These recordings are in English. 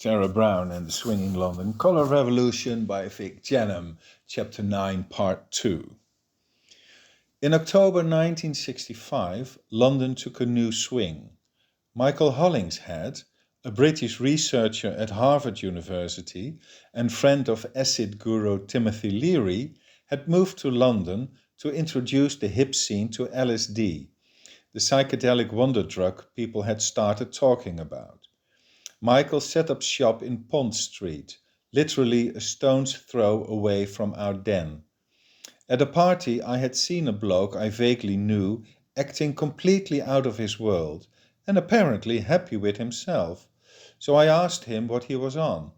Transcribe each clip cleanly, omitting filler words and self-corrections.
Tara Brown and the Swinging London Colour Revolution by Vic Jenham, Chapter 9, Part 2. In October 1965, London took a new swing. Michael Hollingshead, a British researcher at Harvard University and friend of acid guru Timothy Leary, had moved to London to introduce the hip scene to LSD, the psychedelic wonder drug people had started talking about. Michael set up shop in Pont Street, literally a stone's throw away from our den. At a party, I had seen a bloke I vaguely knew acting completely out of his world and apparently happy with himself, so I asked him what he was on.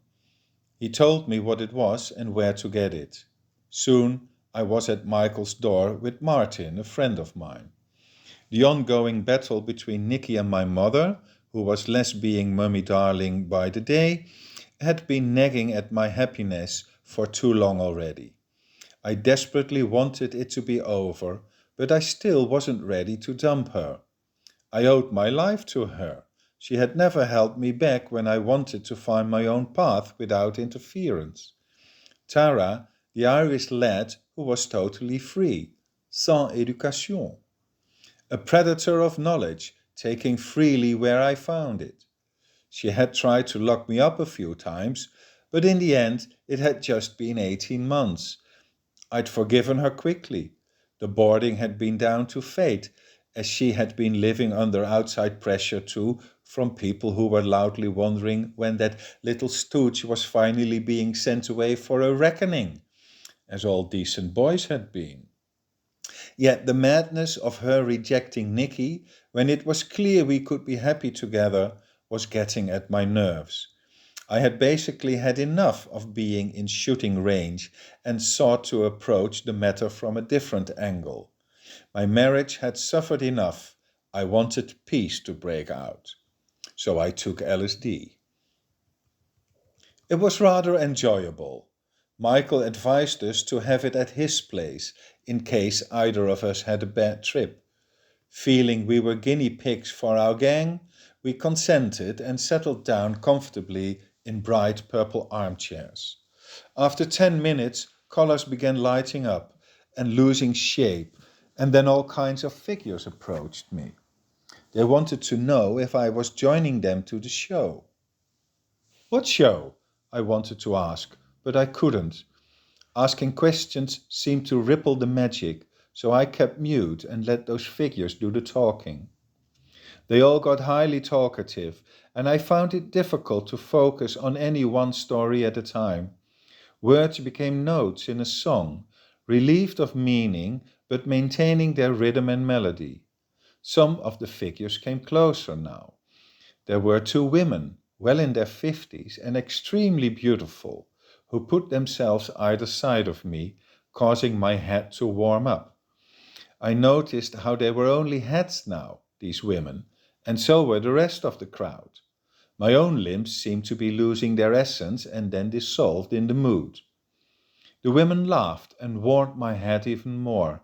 He told me what it was and where to get it. Soon, I was at Michael's door with Martin, a friend of mine. The ongoing battle between Nicky and my mother, who was less being mummy darling by the day, had been nagging at my happiness for too long already. I desperately wanted it to be over, but I still wasn't ready to dump her. I owed my life to her. She had never held me back when I wanted to find my own path without interference. Tara, the Irish lad who was totally free, sans éducation. A predator of knowledge, taking freely where I found it. She had tried to lock me up a few times, but in the end it had just been 18 months. I'd forgiven her quickly. The boarding had been down to fate, as she had been living under outside pressure too, from people who were loudly wondering when that little stooge was finally being sent away for a reckoning, as all decent boys had been. Yet the madness of her rejecting Nicky, when it was clear we could be happy together, was getting at my nerves. I had basically had enough of being in shooting range and sought to approach the matter from a different angle. My marriage had suffered enough. I wanted peace to break out. So I took LSD. It was rather enjoyable. Michael advised us to have it at his place, in case either of us had a bad trip. Feeling we were guinea pigs for our gang, we consented and settled down comfortably in bright purple armchairs. After 10 minutes, collars began lighting up and losing shape, and then all kinds of figures approached me. They wanted to know if I was joining them to the show. What show? I wanted to ask, but I couldn't. Asking questions seemed to ripple the magic, so I kept mute and let those figures do the talking. They all got highly talkative, and I found it difficult to focus on any one story at a time. Words became notes in a song, relieved of meaning, but maintaining their rhythm and melody. Some of the figures came closer now. There were 2 women, well in their 50s and extremely beautiful, who put themselves either side of me, causing my head to warm up. I noticed how they were only heads now, these women, and so were the rest of the crowd. My own limbs seemed to be losing their essence and then dissolved in the mood. The women laughed and warmed my head even more.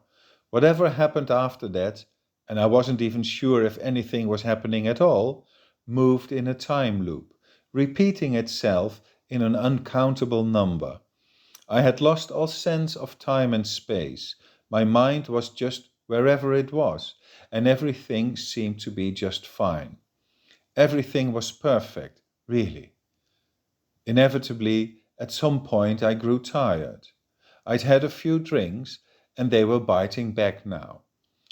Whatever happened after that, and I wasn't even sure if anything was happening at all, moved in a time loop, repeating itself in an uncountable number. I had lost all sense of time and space. My mind was just wherever it was, and everything seemed to be just fine. Everything was perfect, really. Inevitably, at some point I grew tired. I'd had a few drinks, and they were biting back now.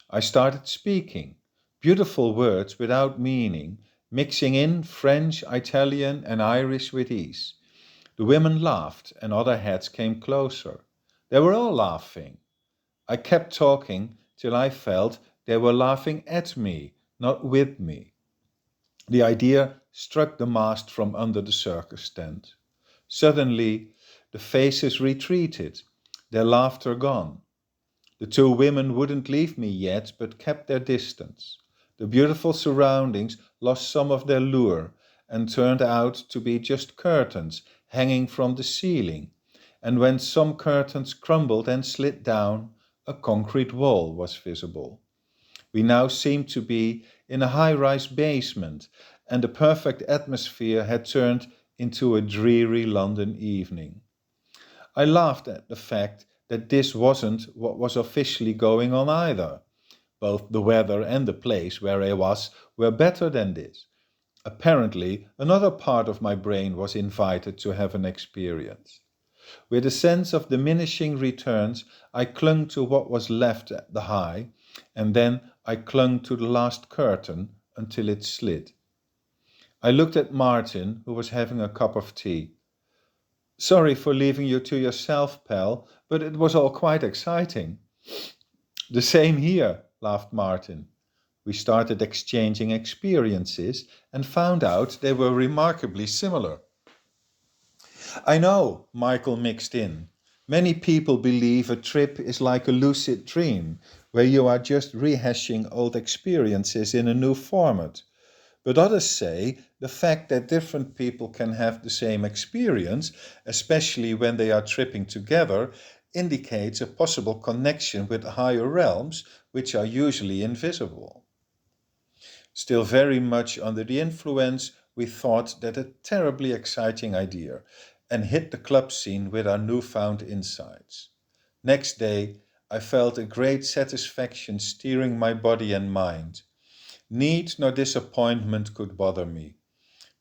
I started speaking, beautiful words without meaning, mixing in French, Italian, and Irish with ease. The women laughed, and other heads came closer. They were all laughing. I kept talking till I felt they were laughing at me, not with me. The idea struck the mast from under the circus tent. Suddenly, the faces retreated, their laughter gone. The 2 women wouldn't leave me yet, but kept their distance. The beautiful surroundings lost some of their lure and turned out to be just curtains hanging from the ceiling, and when some curtains crumbled and slid down, a concrete wall was visible. We now seemed to be in a high-rise basement, and the perfect atmosphere had turned into a dreary London evening. I laughed at the fact that this wasn't what was officially going on either. Both the weather and the place where I was were better than this. Apparently, another part of my brain was invited to have an experience. With a sense of diminishing returns, I clung to what was left at the high, and then I clung to the last curtain until it slid. I looked at Martin, who was having a cup of tea. Sorry for leaving you to yourself, pal, but it was all quite exciting. The same here, laughed Martin. We started exchanging experiences and found out they were remarkably similar. I know, Michael mixed in. Many people believe a trip is like a lucid dream, where you are just rehashing old experiences in a new format. But others say the fact that different people can have the same experience, especially when they are tripping together, indicates a possible connection with higher realms, which are usually invisible. Still very much under the influence, we thought that a terribly exciting idea and hit the club scene with our newfound insights. Next day, I felt a great satisfaction steering my body and mind. Need nor disappointment could bother me.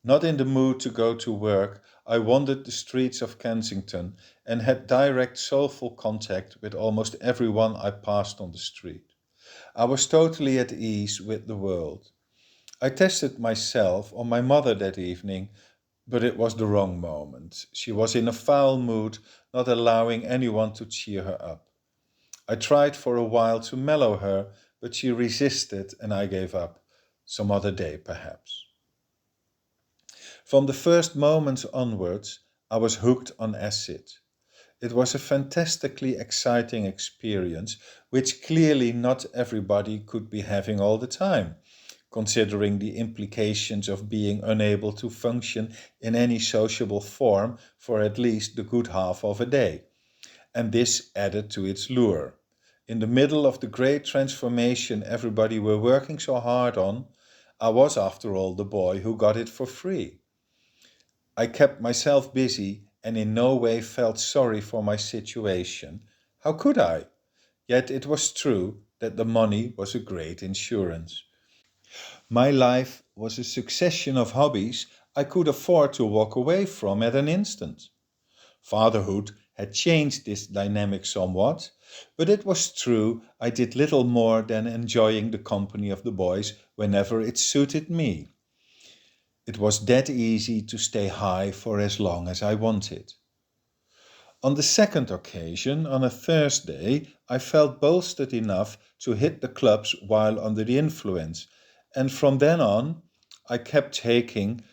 Not in the mood to go to work, I wandered the streets of Kensington and had direct soulful contact with almost everyone I passed on the street. I was totally at ease with the world. I tested myself on my mother that evening, but it was the wrong moment. She was in a foul mood, not allowing anyone to cheer her up. I tried for a while to mellow her, but she resisted and I gave up. Some other day, perhaps. From the first moments onwards, I was hooked on acid. It was a fantastically exciting experience, which clearly not everybody could be having all the time, considering the implications of being unable to function in any sociable form for at least the good half of a day. And this added to its lure. In the middle of the great transformation everybody were working so hard on, I was after all the boy who got it for free. I kept myself busy and in no way felt sorry for my situation. How could I? Yet it was true that the money was a great insurance. My life was a succession of hobbies I could afford to walk away from at an instant. Fatherhood had changed this dynamic somewhat, but it was true I did little more than enjoying the company of the boys whenever it suited me. It was that easy to stay high for as long as I wanted. On the second occasion, on a Thursday, I felt bolstered enough to hit the clubs while under the influence, and from then on, I kept taking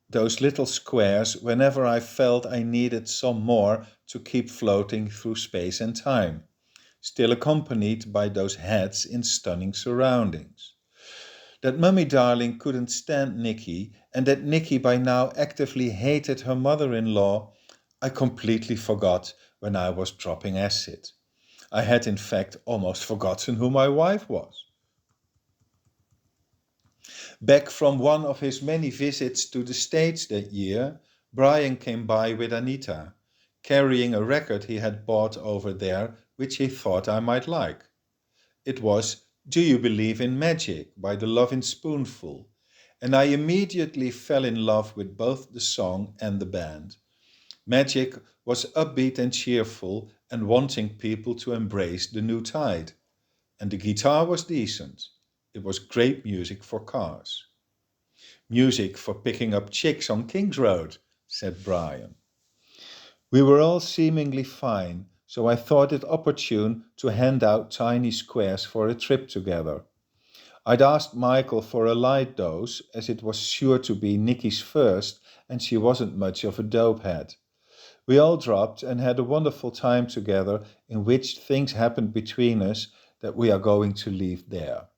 those little squares whenever I felt I needed some more to keep floating through space and time, still accompanied by those heads in stunning surroundings. That Mummy Darling couldn't stand Nicky, and that Nicky by now actively hated her mother-in-law, I completely forgot when I was dropping acid. I had in fact almost forgotten who my wife was. Back from one of his many visits to the States that year, Brian came by with Anita, carrying a record he had bought over there which he thought I might like. It was Do You Believe in Magic by the Lovin' Spoonful, and I immediately fell in love with both the song and the band. Magic was upbeat and cheerful and wanting people to embrace the new tide. And the guitar was decent. It was great music for cars. Music for picking up chicks on King's Road, said Brian. We were all seemingly fine, so I thought it opportune to hand out tiny squares for a trip together. I'd asked Michael for a light dose, as it was sure to be Nicky's first, and she wasn't much of a dopehead. We all dropped and had a wonderful time together, in which things happened between us that we are going to leave there.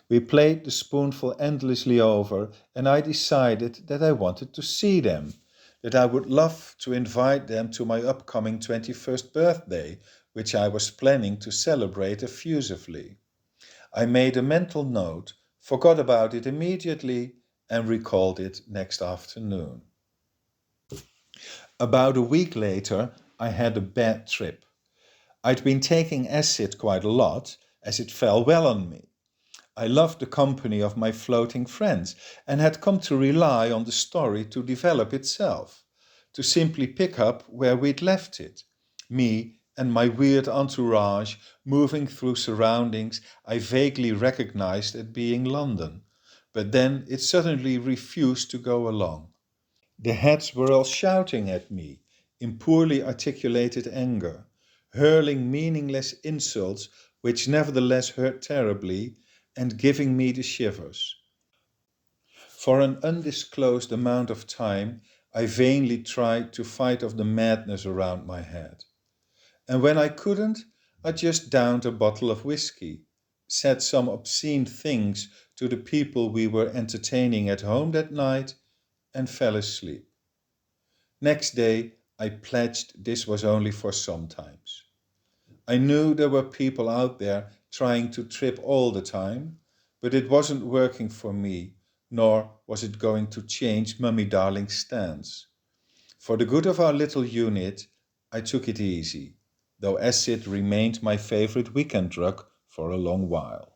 We played the spoonful endlessly over, and I decided that I wanted to see them, that I would love to invite them to my upcoming 21st birthday, which I was planning to celebrate effusively. I made a mental note, forgot about it immediately, and recalled it next afternoon. About a week later, I had a bad trip. I'd been taking acid quite a lot, as it fell well on me. I loved the company of my floating friends and had come to rely on the story to develop itself, to simply pick up where we'd left it. Me and my weird entourage moving through surroundings I vaguely recognized as being London, but then it suddenly refused to go along. The heads were all shouting at me in poorly articulated anger, hurling meaningless insults which nevertheless hurt terribly, and giving me the shivers. For an undisclosed amount of time, I vainly tried to fight off the madness around my head. And when I couldn't, I just downed a bottle of whiskey, said some obscene things to the people we were entertaining at home that night, and fell asleep. Next day, I pledged this was only for sometimes. I knew there were people out there trying to trip all the time, but it wasn't working for me, nor was it going to change Mummy Darling's stance. For the good of our little unit, I took it easy, though acid remained my favorite weekend drug for a long while.